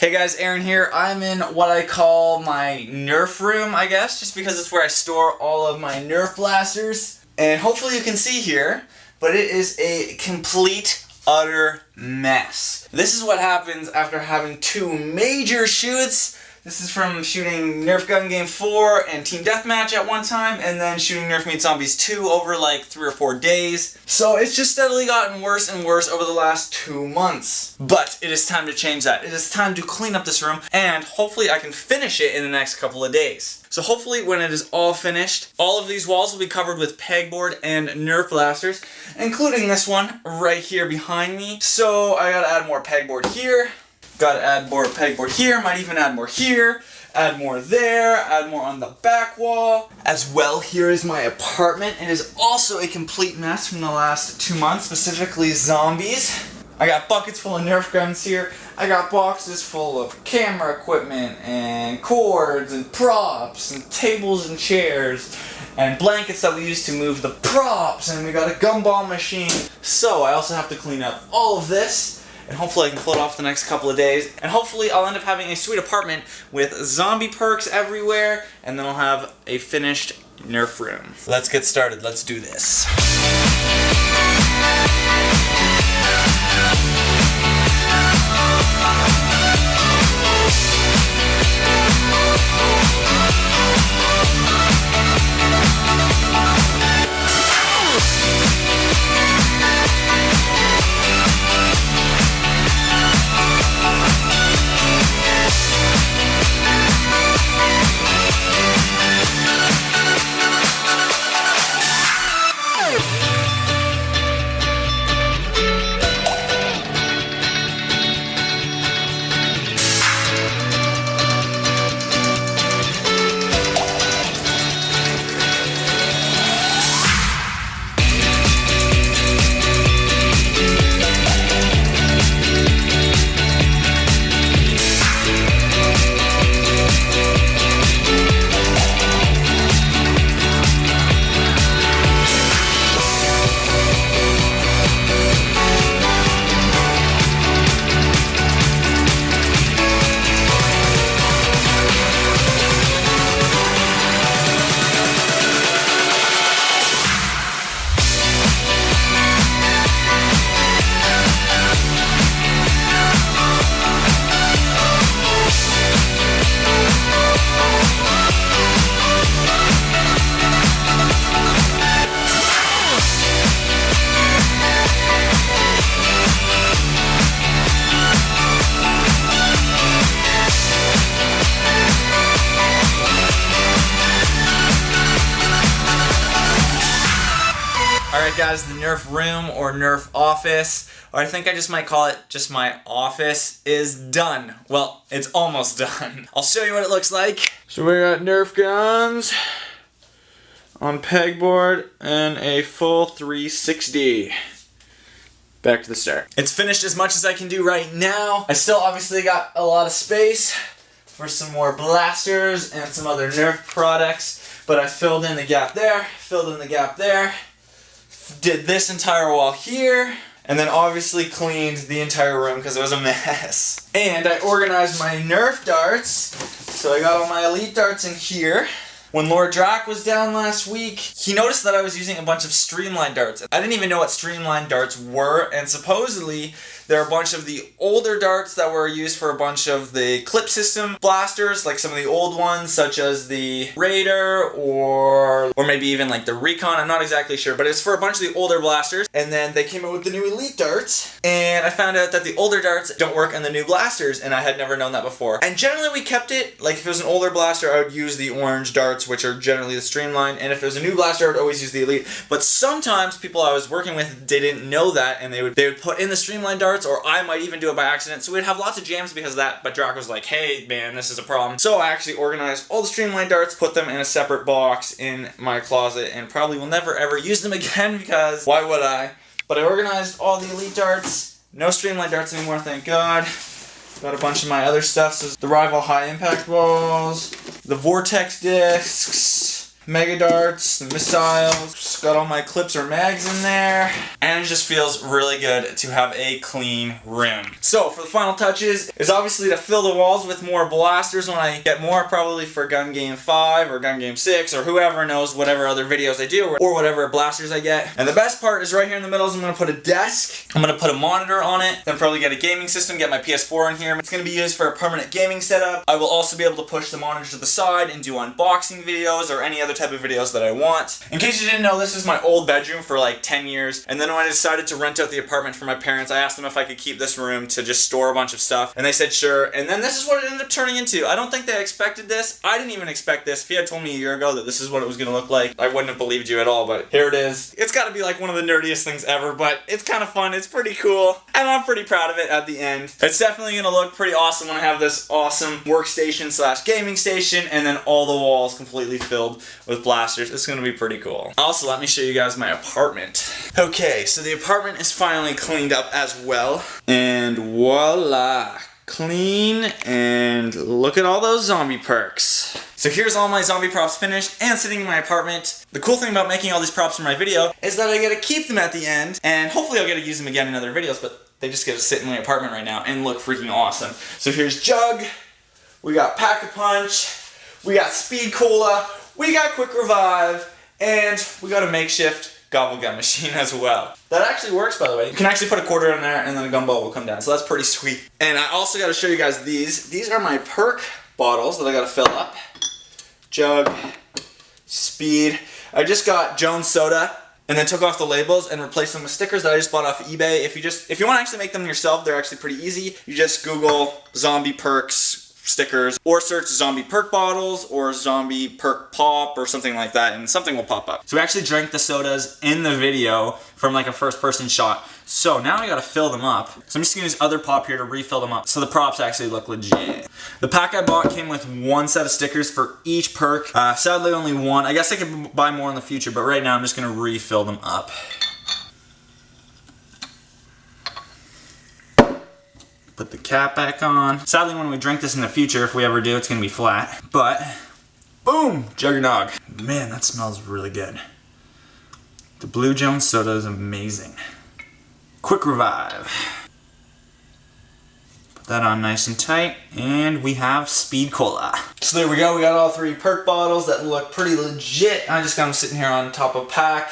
Hey guys, Aaron here. I'm in what I call my NERF room, I guess, just because it's where I store all of my NERF blasters. And hopefully you can see here, but it is a complete, utter mess. This is what happens after having two major shoots. This is from shooting Nerf Gun Game 4 and Team Deathmatch at one time, and then shooting Nerf Meat Zombies 2 over like 3 or 4 days. So it's just steadily gotten worse and worse over the last 2 months. But it is time to change that. It is time to clean up this room, and hopefully I can finish it in the next couple of days. So hopefully when it is all finished, all of these walls will be covered with pegboard and Nerf blasters, including this one right here behind me. So I gotta add more pegboard here. Gotta add more pegboard here, might even add more here, add more there, add more on the back wall. As well, here is my apartment. It is also a complete mess from the last 2 months, specifically zombies. I got buckets full of Nerf guns here. I got boxes full of camera equipment and cords and props and tables and chairs and blankets that we use to move the props, and we got a gumball machine. So I also have to clean up all of this. And hopefully I can pull it off the next couple of days. And hopefully I'll end up having a sweet apartment with zombie perks everywhere. And then I'll have a finished Nerf room. Let's get started. Let's do this. Alright guys, the Nerf room or Nerf office, or I think I just might call it just my office, is done. Well, it's almost done. I'll show you what it looks like. So we got Nerf guns on pegboard and a full 360. Back to the start. It's finished as much as I can do right now. I still obviously got a lot of space for some more blasters and some other Nerf products, but I filled in the gap there, filled in the gap there. Did this entire wall here, and then obviously cleaned the entire room because it was a mess. And I organized my Nerf darts, so I got all my elite darts in here. When Lord Drac was down last week, he noticed that I was using a bunch of streamlined darts. I didn't even know what streamlined darts were, and supposedly there are a bunch of the older darts that were used for a bunch of the clip system blasters, like some of the old ones, such as the Raider or maybe even like the Recon. I'm not exactly sure, but it's for a bunch of the older blasters. And then they came out with the new elite darts, and I found out that the older darts don't work on the new blasters, and I had never known that before. And generally we kept it, like if it was an older blaster, I would use the orange darts, which are generally the streamlined, and if it was a new blaster, I would always use the elite. But sometimes people I was working with didn't know that, and they would put in the streamlined darts, or I might even do it by accident, so we'd have lots of jams because of that. But Drac was like, hey man, this is a problem. So I actually organized all the streamlined darts, put them in a separate box in my closet, and probably will never ever use them again because why would I? But I organized all the elite darts, no streamlined darts anymore, thank God. Got a bunch of my other stuff, so the Rival high impact balls, the Vortex discs, mega darts, the missiles, got all my clips or mags in there, and it just feels really good to have a clean room. So for the final touches is obviously to fill the walls with more blasters when I get more, probably for Gun Game 5 or Gun Game 6 or whoever knows whatever other videos I do or whatever blasters I get. And the best part is right here in the middle is I'm going to put a desk, I'm going to put a monitor on it, then probably get a gaming system, get my PS4 in here. It's going to be used for a permanent gaming setup. I will also be able to push the monitor to the side and do unboxing videos or any other type of videos that I want. In case you didn't know, this is my old bedroom for like 10 years, and then when I decided to rent out the apartment for my parents, I asked them if I could keep this room to just store a bunch of stuff, and they said sure, and then this is what it ended up turning into. I don't think they expected this. I didn't even expect this. If you had told me a year ago that this is what it was going to look like, I wouldn't have believed you at all, but here it is. It's got to be like one of the nerdiest things ever, but it's kind of fun. It's pretty cool, and I'm pretty proud of it at the end. It's definitely going to look pretty awesome when I have this awesome workstation slash gaming station, and then all the walls completely filled with blasters. It's going to be pretty cool. Also, let me show you guys my apartment. Okay, so the apartment is finally cleaned up as well, and voila, clean, and look at all those zombie perks. So here's all my zombie props finished and sitting in my apartment. The cool thing about making all these props for my video is that I get to keep them at the end, and hopefully I'll get to use them again in other videos, but they just get to sit in my apartment right now and look freaking awesome. So here's Jug, we got Pack-a-Punch, we got Speed Cola, we got Quick Revive, and we got a makeshift gobble gum machine as well. That actually works, by the way. You can actually put a quarter in there and then a gumball will come down, so that's pretty sweet. And I also got to show you guys these. These are my perk bottles that I got to fill up. Jug, Speed. I just got Jones Soda and then took off the labels and replaced them with stickers that I just bought off eBay. If you want to actually make them yourself, they're actually pretty easy. You just Google zombie perks stickers or search zombie perk bottles or zombie perk pop or something like that, and something will pop up. So we actually drank the sodas in the video from like a first person shot. So now I gotta fill them up. So I'm just gonna use other pop here to refill them up so the props actually look legit. The pack I bought came with one set of stickers for each perk. Sadly only one. I guess I could buy more in the future, but right now I'm just gonna refill them up. Put the cap back on. Sadly, when we drink this in the future, if we ever do, it's gonna be flat. But, boom, Juggernog. Man, that smells really good. The Blue Jones soda is amazing. Quick Revive. Put that on nice and tight, and we have Speed Cola. So there we go, we got all three perk bottles that look pretty legit. I just got them sitting here on top of pack.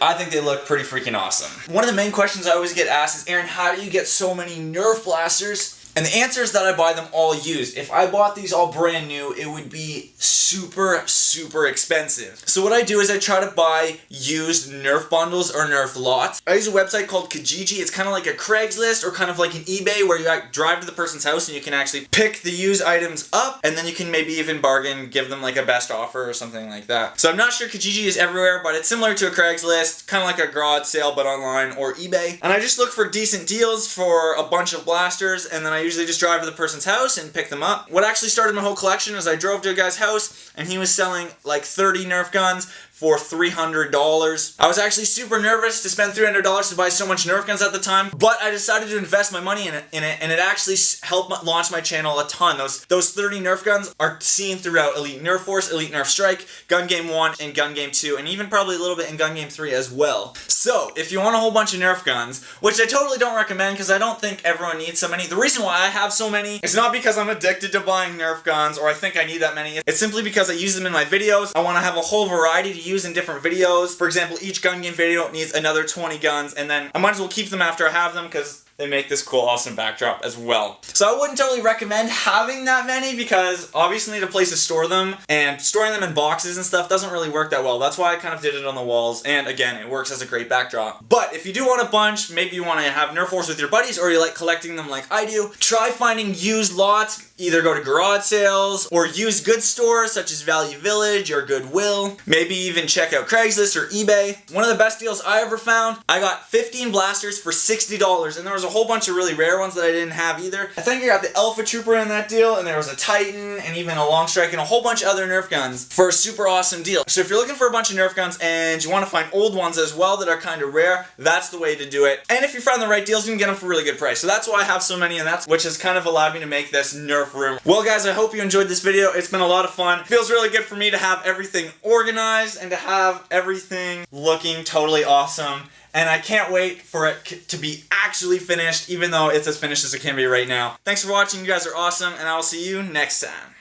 I think they look pretty freaking awesome. One of the main questions I always get asked is, Aaron, how do you get so many Nerf blasters? And the answer is that I buy them all used. If I bought these all brand new, it would be super, super expensive. So what I do is I try to buy used Nerf bundles or Nerf lots. I use a website called Kijiji. It's kind of like a Craigslist or kind of like an eBay where you drive to the person's house and you can actually pick the used items up, and then you can maybe even bargain, give them like a best offer or something like that. So I'm not sure Kijiji is everywhere, but it's similar to a Craigslist, kind of like a garage sale but online, or eBay. And I just look for decent deals for a bunch of blasters, and then I usually just drive to the person's house and pick them up. What actually started my whole collection is I drove to a guy's house and he was selling like 30 Nerf guns for $300. I was actually super nervous to spend $300 to buy so much Nerf guns at the time, but I decided to invest my money in it, and it actually helped launch my channel a ton. Those 30 Nerf guns are seen throughout Elite Nerf Force, Elite Nerf Strike, Gun Game 1, and Gun Game 2, and even probably a little bit in Gun Game 3 as well. So, if you want a whole bunch of Nerf guns, which I totally don't recommend because I don't think everyone needs so many, the reason why I have so many is not because I'm addicted to buying Nerf guns or I think I need that many. It's simply because I use them in my videos. I want to have a whole variety to use in different videos. For example, each gun game video needs another 20 guns, and then I might as well keep them after I have them because they make this cool, awesome backdrop as well. So I wouldn't totally recommend having that many because obviously you need a place to store them, and storing them in boxes and stuff doesn't really work that well. That's why I kind of did it on the walls, and again, it works as a great backdrop. But if you do want a bunch, maybe you want to have Nerf Wars with your buddies, or you like collecting them like I do, try finding used lots. Either go to garage sales or used goods stores such as Value Village or Goodwill. Maybe even check out Craigslist or eBay. One of the best deals I ever found, I got 15 blasters for $60, and there was a whole bunch of really rare ones that I didn't have either. I think I got the Alpha Trooper in that deal, and there was a Titan, and even a Long Strike, and a whole bunch of other Nerf guns for a super awesome deal. So if you're looking for a bunch of Nerf guns and you want to find old ones as well that are kind of rare, that's the way to do it. And if you find the right deals, you can get them for a really good price. So that's why I have so many, and that's which has kind of allowed me to make this Nerf Nerf room. Well guys, I hope you enjoyed this video. It's been a lot of fun. It feels really good for me to have everything organized and to have everything looking totally awesome. And I can't wait for it to be actually finished, even though it's as finished as it can be right now. Thanks for watching. You guys are awesome, and I will see you next time.